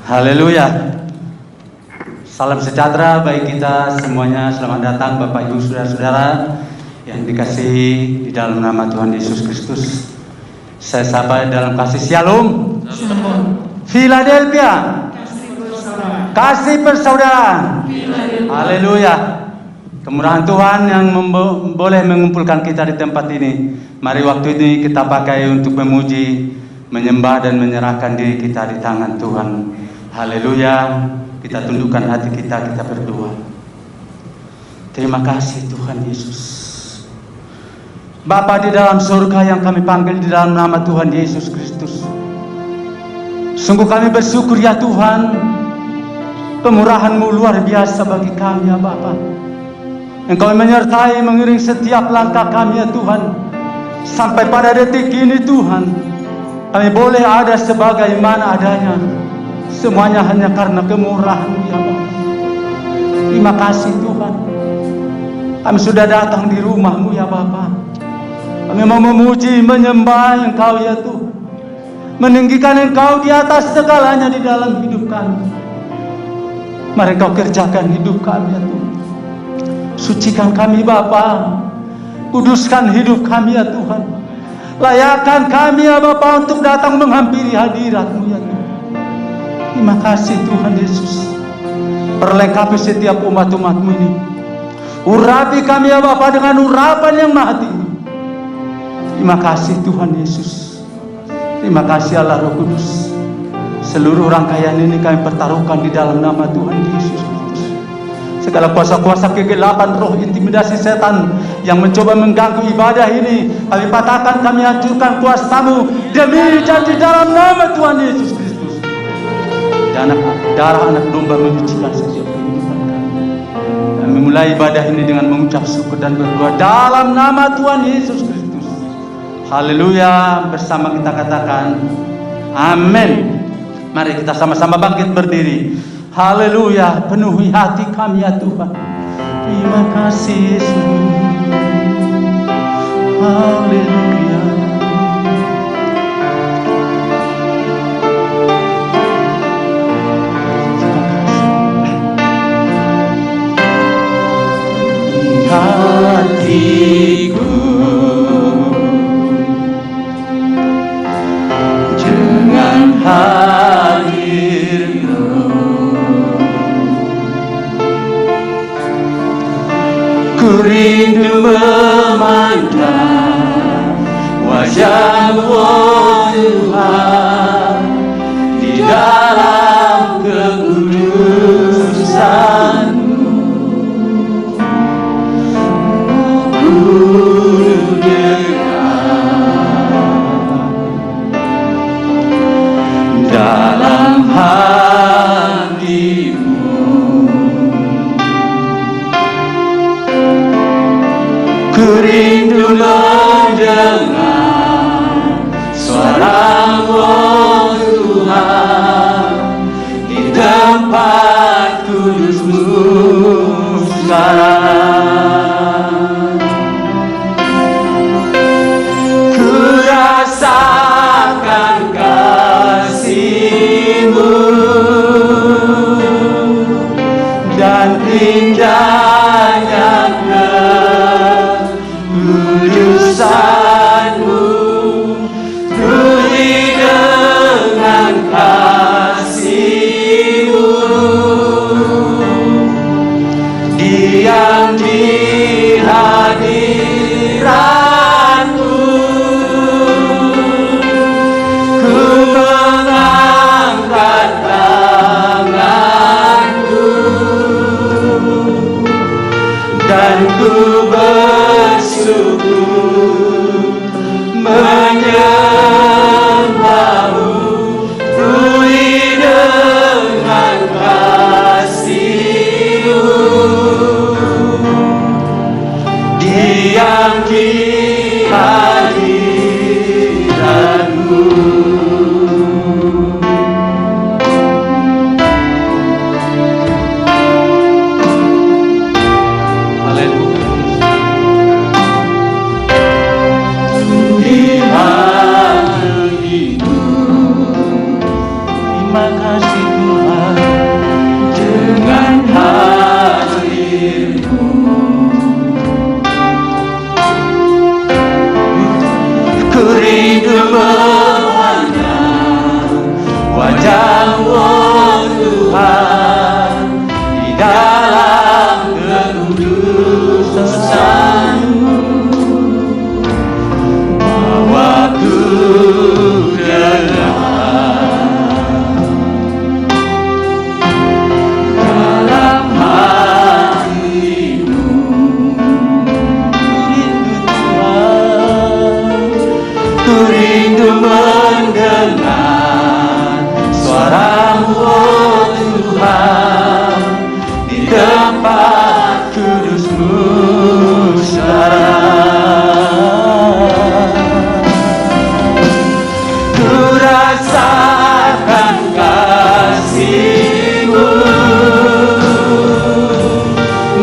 Haleluya. Salam sejahtera bagi kita semuanya. Selamat datang Bapak Ibu Saudara-saudara yang dikasihi di dalam nama Tuhan Yesus Kristus. Saya sapa dalam kasih Shalom. Philadelphia. Kasih persaudaraan. Haleluya. Kemurahan Tuhan yang boleh mengumpulkan kita di tempat ini. Mari waktu ini kita pakai untuk memuji, menyembah dan menyerahkan diri kita di tangan Tuhan. Haleluya. Kita tundukkan hati kita, kita berdoa. Terima kasih Tuhan Yesus. Bapa di dalam surga yang kami panggil di dalam nama Tuhan Yesus Kristus. Sungguh kami bersyukur ya Tuhan. Pemurahan-Mu luar biasa bagi kami ya Bapa. Engkau menyertai mengiring setiap langkah kami ya Tuhan. Sampai pada detik ini Tuhan, kami boleh ada sebagaimana adanya. Semuanya hanya karena kemurahan-Mu ya Bapa. Terima kasih Tuhan. Kami sudah datang di rumah-Mu ya Bapa. Kami mau memuji, menyembah Engkau ya Tuhan. Meninggikan Engkau di atas segalanya di dalam hidup kami. Mari Engkau kerjakan hidup kami ya Tuhan. Sucikan kami Bapa. Kuduskan hidup kami ya Tuhan. Layakkan kami ya Bapa untuk datang menghampiri hadirat-Mu ya Tuhan. Terima kasih Tuhan Yesus. Perlengkapi setiap umat-umat-Mu ini. Urapi kami ya Bapa dengan urapan yang maha tinggi. Terima kasih Tuhan Yesus. Terima kasih Allah Roh Kudus. Seluruh rangkaian ini kami pertaruhkan di dalam nama Tuhan Yesus Kristus. Segala kuasa-kuasa kegelapan, roh intimidasi setan yang mencoba mengganggu ibadah ini, kami patahkan, kami hancurkan kuasa-Mu demi dan di dalam nama Tuhan Yesus Kristus. Dan darah anak domba menyucikan setiap kehidupan kami. Kami mulai ibadah ini dengan mengucap syukur dan berdoa dalam nama Tuhan Yesus Kristus. Haleluya. Bersama kita katakan amin. Mari kita sama-sama bangkit berdiri. Haleluya. Penuhi hati kami ya Tuhan. Terima kasih Yesus. Haleluya. Hatiku dengan hadir-Mu, ku rindu memandang wajah-Mu oh Tuhan, di dalam kekudusan. Dalam hati-Mu, ku rindu mendengar suara-Mu oh Tuhan, di tempat kudus-Mu sekarang. Ku rasakan kasih-Mu dan indahnya kekudusan-Mu, penuhi dengan kasih-Mu, diam di hadirat-Mu. Ku mengangkat tanganku dan ku bersyukur menyembah-Mu, penuhi dengan kasih-Mu, diam di hadirat-Mu. Terima kasih Tuhan. rindu memandang wajah-Mu, oh Tuhan, di dalam kekudusan-Mu. Waktu dalam hatimu, ku rindu mendengar suara-Mu, oh Tuhan, di tempat kudus-Mu sekarang. Ku rasakan kasih-Mu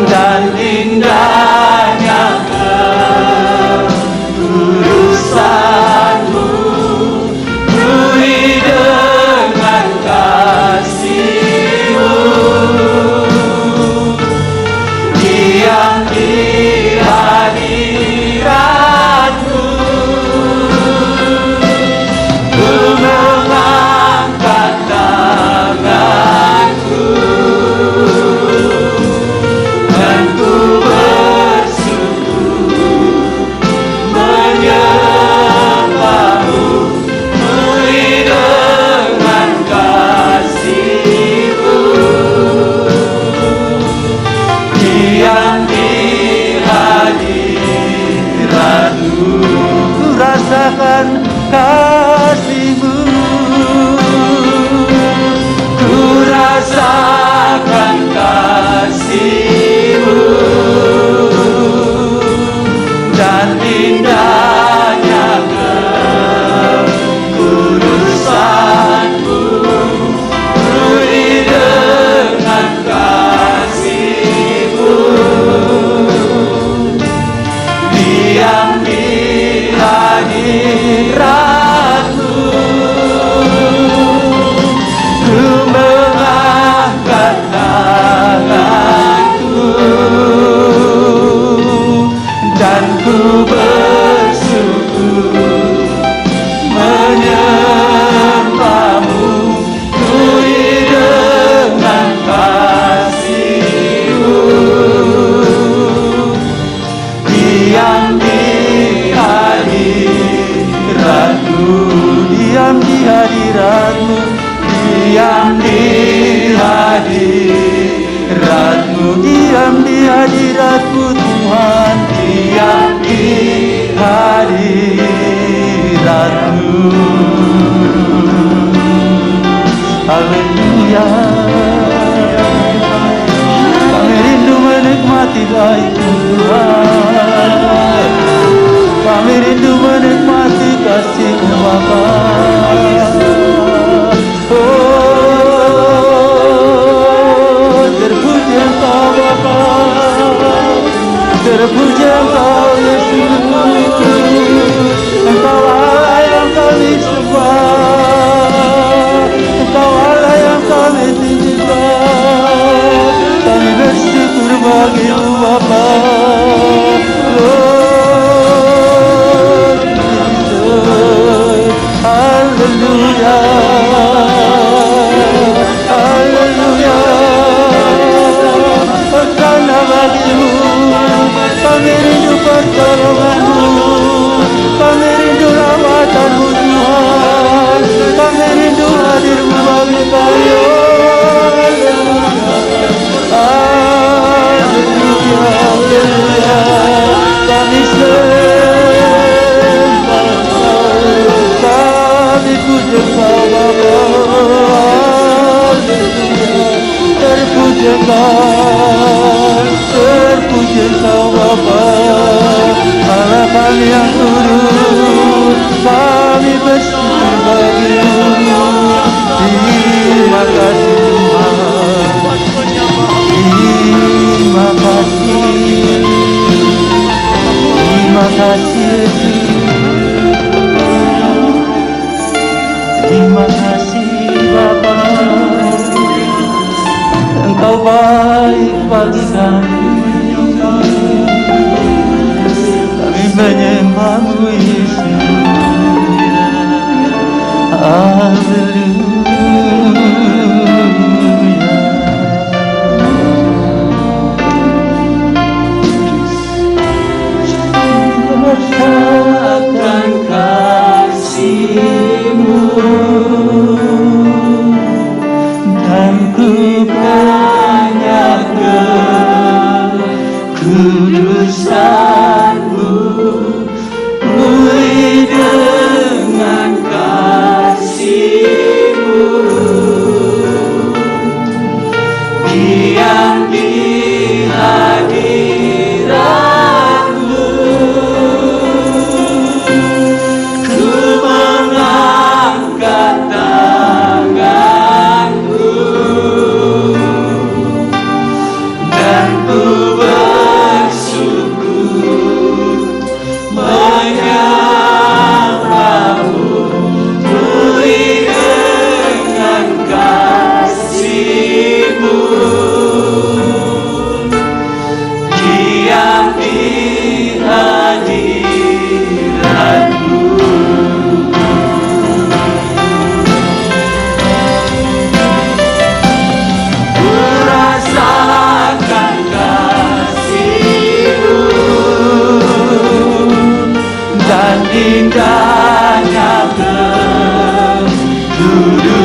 dan indahnya kekudusan-Mu. Pulih dengan kasih-Mu, diam di hadirat-Mu. Ku mengangkat tanganku dan ku bersyukur menyembah-Mu. Pulih dengan kasih-Mu, diam di hadirat-Mu. Ku rasakan kasih-Mu, ku rasakan kasih-Mu dan indahnya kekudusan-Mu. Pulih dengan kasih-Mu, diam di hadirat-Mu. Ku mengangkat tanganku dan ku bersyukur menyembah-Mu. Pulih dengan kasih-Mu, diam di hadirat-Mu, diam di hadirat-Mu, diam di hadirat-Mu, diam di hadirat-Mu Tuhan, diam di hadirat-Mu. Haleluya. Kami rindu menikmati baik-Mu Tuhan, kami rindu menikmati kasih-Mu Bapa. Oh, terpuji Engkau Bapa, terpuji Engkau Yesus. Engkau Allah yang kami sembah, Engkau Allah yang kami tinggikan. Kami bersyukur bagi-Mu Bapa. Oh, Yesus. Haleluya, haleluya. Karena bagi-Mu kami rindu pertolongan-Mu, kami rindu rahmat-Mu Tuhan, kami rindu hadir-Mu bagi kami. Haleluya, haleluya. Kami sembah Engkau, kami puja Engkau Bapa. Haleluya, terpuji Engkau, terpuji Engkau Bapa. Allah kami yang turut, kami bersyukur bagi-Mu. Terima kasih Tuhan, terima kasih, terima kasih Yesus. Terima kasih Bapa, Engkau baik bagi kami. Kami menyembah-Mu Yesus. indahnya kekudusanmu,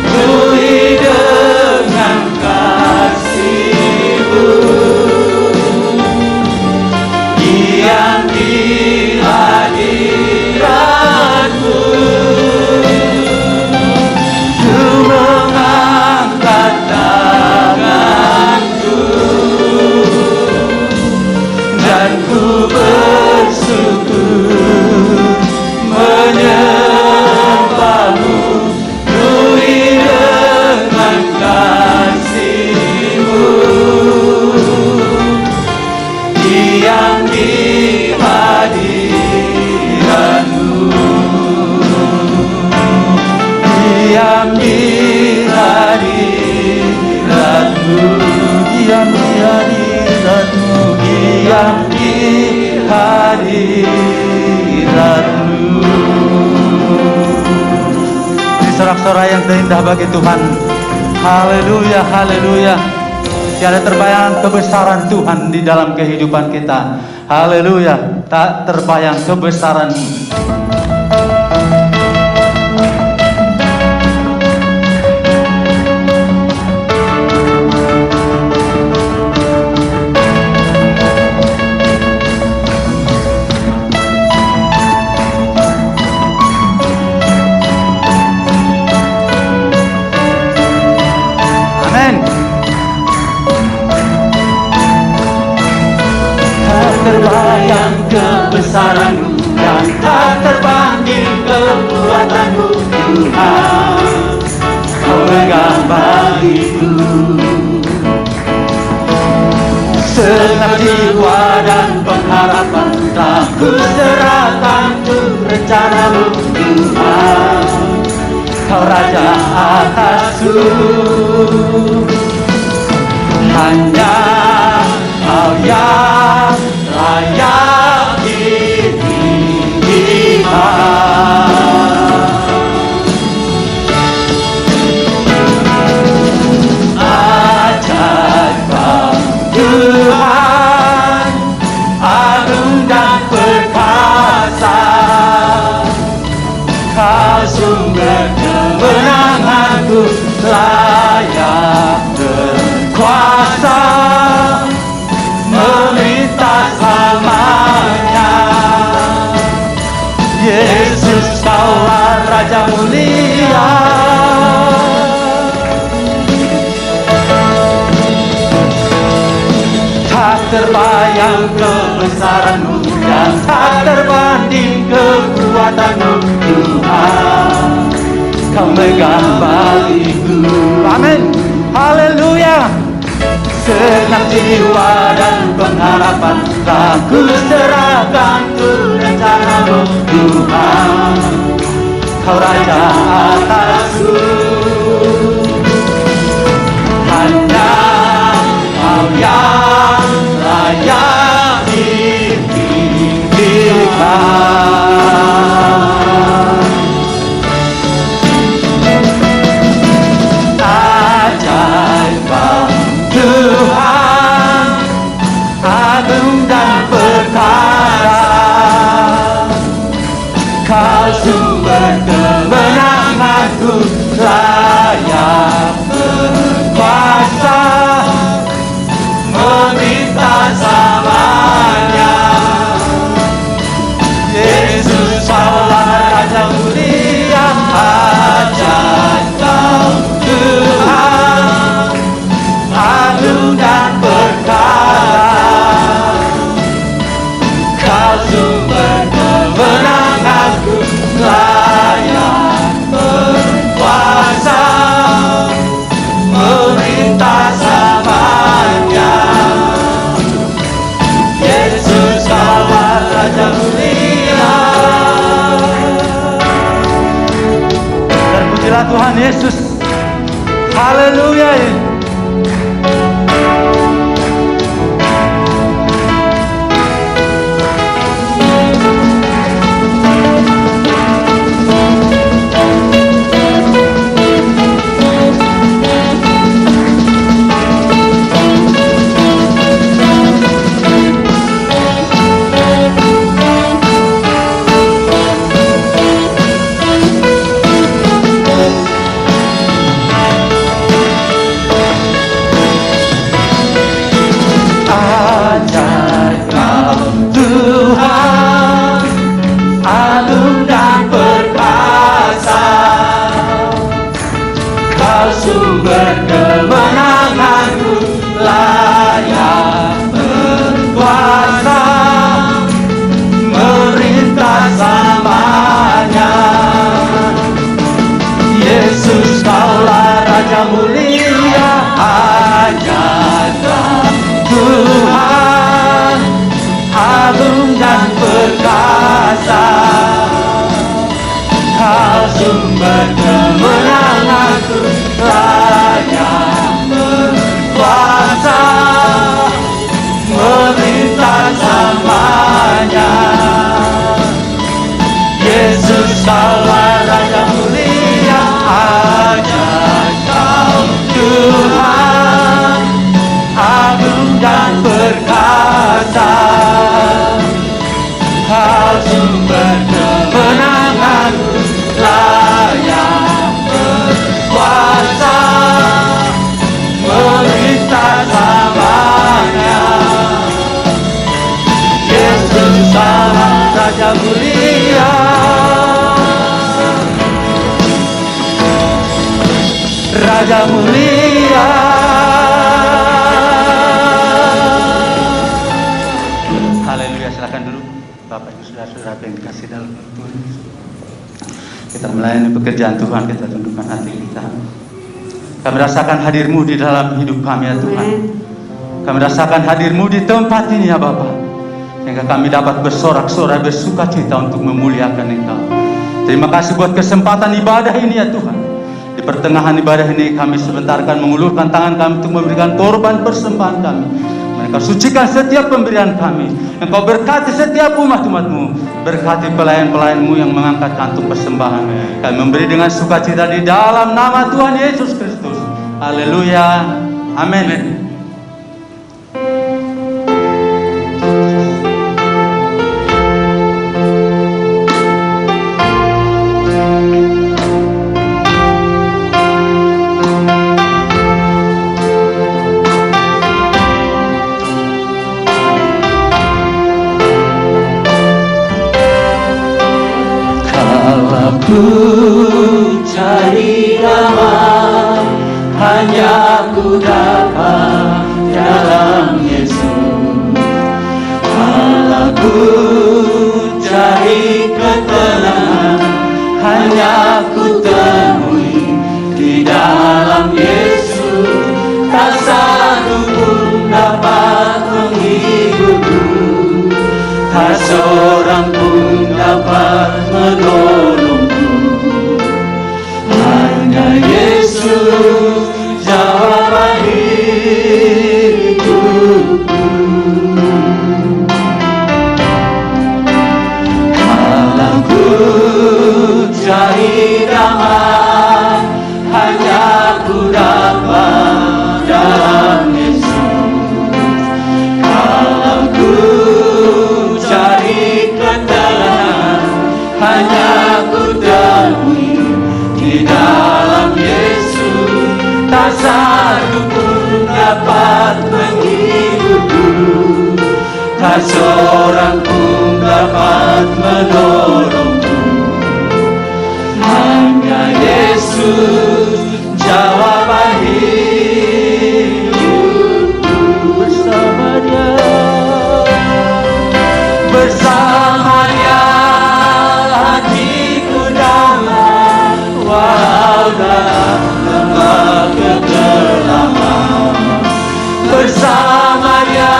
penuhi dengan kasih-Mu yang di hadirat-Mu. Ku mengangkat tanganku dan ku bersyukur menyembah-Mu, penuhi dengan kasih-Mu yang di hadirat-Mu, yang di hadirat-Mu, yang di hadirat-Mu, yang di hadirat-Mu. Ini sorak-sorai yang terindah bagi Tuhan. Haleluya, haleluya. Tiada terbayang kebesaran Tuhan di dalam kehidupan kita. Haleluya, tak terbayang kebesaran. Amin. Terbayang kebesaran-Mu dan tak terbanding kekuatan-Mu, Tuhan. Kau megang bagiku segenap jiwa dan pengharapan, tak ku serahkan untuk rencana-Mu, Tuhan. Kau Raja atasku, hanya Kau yang layak ditinggikan. Ajaib Tuhan, agung dan perkasa, Kau sumber kemenanganku, layak berkuasa, melintas selamanya. Yesus, Kaulah Raja mulia. Tak terbayang kebesaran-Mu dan tak terbanding kekuatan-Mu, Tuhan. Kau megang bagiku. Amin. Haleluya. Segenap jiwa dan pengharapan, tak ku serahkan untuk rencana-Mu, Tuhan. Kau Raja atasku, hanya Kau yang layak ditinggikan. Ajaib Tuhan, agung dan perkasa, Kau sumber kemenanganku, layak berkuasa, melintas selamanya. Yesus, Kaulah Raja mulia. Ajaib Tuhan, agung dan perkasa, Kau sumber kemenanganku, layak berkuasa, melintas selamanya. Yesus, Kaulah Raja mulia. Terpujilah Tuhan Yesus. Haleluya. agung dan perkasa, Kau sumber kemenanganku, layak berkuasa, memerintah selamanya. Yesus Kaulah Raja mulia, ajaib Kau Tuhan, agung dan perkasa, Kau sumber kemenanganku, layak berkuasa, memerintah selamanya. Yesus Allah Raja mulia, Raja mulia. Haleluya, silakan dulu Bapak Ibu saudara-saudara yang dikasih dalam Tuhan. Kita melayani pekerjaan Tuhan, kita tundukkan hati kita. Kami rasakan hadir-Mu di dalam hidup kami ya Tuhan. Kami rasakan hadir-Mu di tempat ini ya Bapa, sehingga kami dapat bersorak-sorai bersuka cita untuk memuliakan Engkau. Terima kasih buat kesempatan ibadah ini ya Tuhan. Di pertengahan ibadah ini kami sebentar akan mengulurkan tangan kami untuk memberikan korban persembahan kami. Engkau sucikan setiap pemberian kami. Engkau berkati setiap umat-umat-Mu. Berkati pelayan-pelayan-Mu yang mengangkat kantung persembahan. Kami memberi dengan sukacita di dalam nama Tuhan Yesus Kristus. Haleluya. Amin. Ku cari damai, hanya ku dapat dalam Yesus. Kalau ku cari ketenangan, hanya ku temui di dalam Yesus. Tak satu pun dapat menghiburku, tak seorang pun dapat menolongku. Hanya Yesus jawaban hidupku. Kalau ku cari damai, hanya ku dapat dalam Yesus. Kalau ku cari ketenangan, hanya ku temui di dalam Yesus. Tak satu pun dapat menghiburku, tak seorang pun dapat menolongku. Hanya Yesus jawaban hidupku. Bersama Dia, bersama Dia hatiku damai, walau dalam lembah kegelapan. Bersama Dia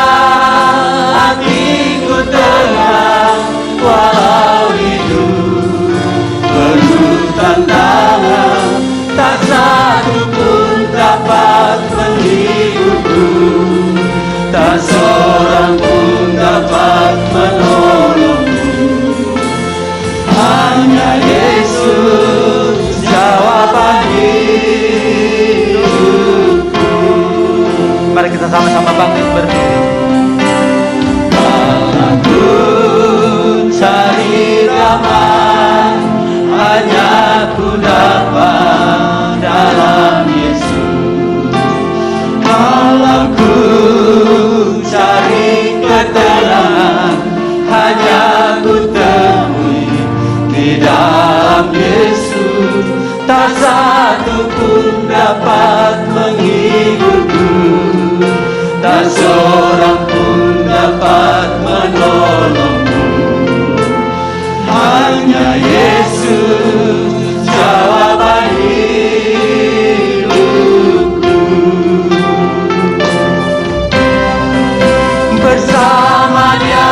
hatiku tenang, walau hidup penuh tantangan. Tak satu pun dapat menghiburku, tak seorang pun dapat menolongku. Hanya Yesus jawaban hidupku. Mari kita sama-sama bangkit berdiri. Kalau ku cari damai, hanya ku dapat dalam Yesus. Kalau ku cari ketenangan, hanya ku temui di dalam Yesus. Tak satu pun dapat menghiburku, tak seorang pun dapat menolongku. Hanya Yesus jawaban hidupku. Bersama Dia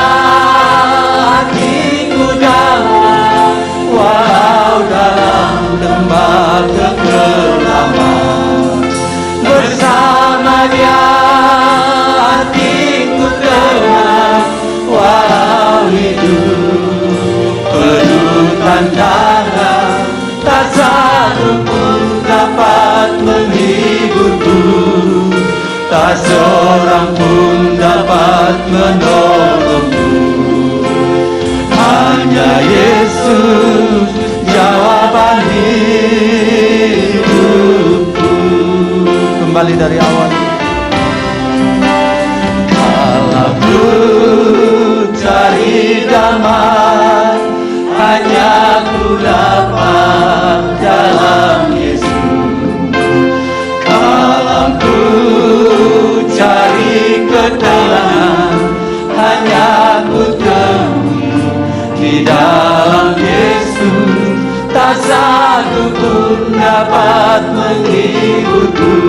menolongku. Hanya Yesus jawaban hidupku. Kembali dari awal. Kalau ku cari damai, hanya ku dapat dalam Yesus. Kalau ku cari ketenangan, hanya ku temui di dalam Yesus. Tak satu pun dapat menghiburku,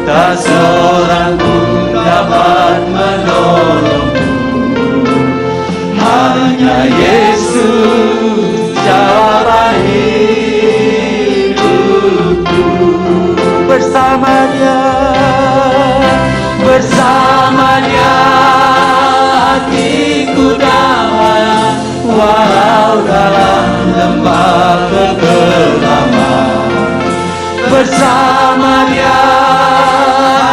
tak seorang pun dapat menolongku. Hanya Yesus jawaban hidupku. Bersamanya, Bersamanya hatiku damai, walau dalam lembah kegelapan. Bersamanya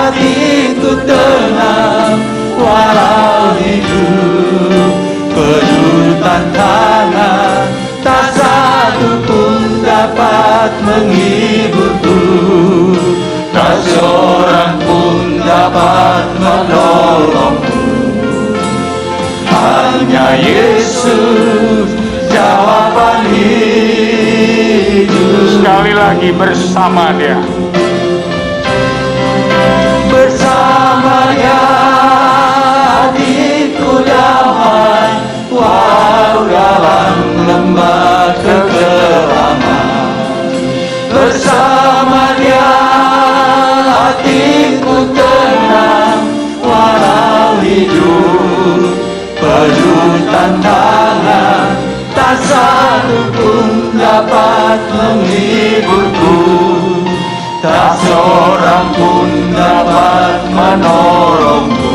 hatiku tenang, walau hidup penuh tantangan. Tak satu pun dapat menghiburku, tak seorang pun dapat menolongku. Hanya Yesus jawaban hidup. Sekali lagi, bersama Dia. Bersamanya hatiku damai, walau dalam lembah kegelapan. Bersama Dia hatiku tenang, walau hidup penuh tantangan. Tak satu pun dapat menghiburku, tak seorang pun dapat menolongku.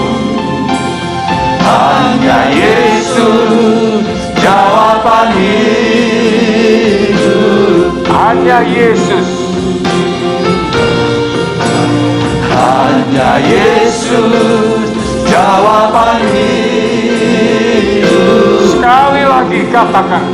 Hanya Yesus jawaban hidup. Hanya Yesus. Hanya Yesus jawaban hidup. Sekali lagi katakan,